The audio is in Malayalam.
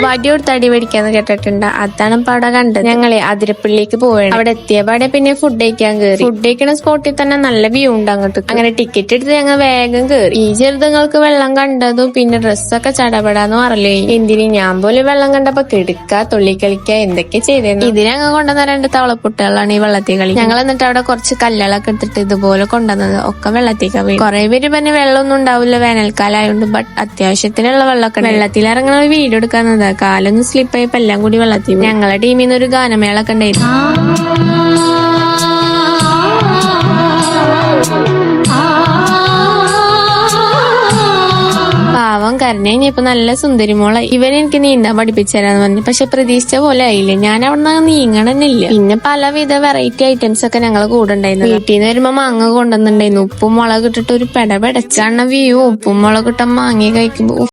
വടിയോട് തടി മേടിക്കാന്ന് കേട്ടിട്ടുണ്ട്. അതാണ് ഇപ്പൊ അവിടെ കണ്ടത്. ഞങ്ങളെ അതിരപ്പള്ളിക്ക് പോവുകയാണ്. അവിടെ എത്തിയ പാടെ പിന്നെ ഫുഡ് കഴിക്കാൻ കയറി. ഫുഡ് കഴിക്കുന്ന സ്പോട്ടിൽ തന്നെ നല്ല വ്യൂ ഉണ്ട് അങ്ങോട്ട്. അങ്ങനെ ടിക്കറ്റ് എടുത്ത് ഞങ്ങൾ വേഗം കയറി. ഈ ചെറുതങ്ങൾക്ക് വെള്ളം കണ്ടതും പിന്നെ ഡ്രസ്സൊക്കെ ചടപടാന്ന് പറയലേ. എന്തിന് ഞാൻ പോലും വെള്ളം കണ്ടപ്പോ കെടുക്ക തുള്ളി കളിക്ക എന്തൊക്കെ ചെയ്തിരുന്നു. ഇതിനങ്ങ് കൊണ്ടുവന്ന 2 തവളക്കുട്ടികളാണ് ഈ വെള്ളത്തിൽ കളി. ഞങ്ങൾ എന്നിട്ട് അവിടെ കുറച്ച് കല്ലുകളൊക്കെ എടുത്തിട്ട് ഇതുപോലെ കൊണ്ടുവന്നത് ഒക്കെ വെള്ളത്തേക്ക് വീഴും. കുറെ പേര് പിന്നെ വെള്ളമൊന്നും ഉണ്ടാവില്ല വേനൽക്കാലമായോണ്ട്. ബട്ട് അത്യാവശ്യത്തിനുള്ള വെള്ളമൊക്കെ വെള്ളത്തിൽ ഇറങ്ങണ വീഡിയോ എടുക്കാന്നത്. കാലൊന്നും സ്ലിപ്പായപ്പോ എല്ലാം കൂടി വെള്ളത്തിൽ. ഞങ്ങളെ ടീമിൽ നിന്ന് ഒരു ഗാനമേളൊക്കെ ഉണ്ടായിരുന്നു. പാവം കരഞ്ഞ ഇപ്പൊ നല്ല സുന്ദരിമോളായി. ഇവനെനിക്ക് നീന്താൻ പഠിപ്പിച്ചു തരാന്ന് പറഞ്ഞു. പക്ഷെ പ്രതീക്ഷിച്ച പോലെ ആയില്ലേ. ഞാൻ അവിടെ നീങ്ങണമെന്നില്ല. പിന്നെ പലവിധ വെറൈറ്റി ഐറ്റംസ് ഒക്കെ ഞങ്ങൾ കൂടെ ഉണ്ടായിരുന്നു. വീട്ടിൽ നിന്ന് വരുമ്പോ മാങ്ങ കൊണ്ടുവന്നിട്ടുണ്ടായിരുന്നു. ഉപ്പും മുളക് ഇട്ടിട്ട് ഒരു പെടപെടച്ചാണ് വ്യൂ. ഉപ്പും മുളക് ഇട്ട മാങ്ങ കഴിക്കുമ്പോ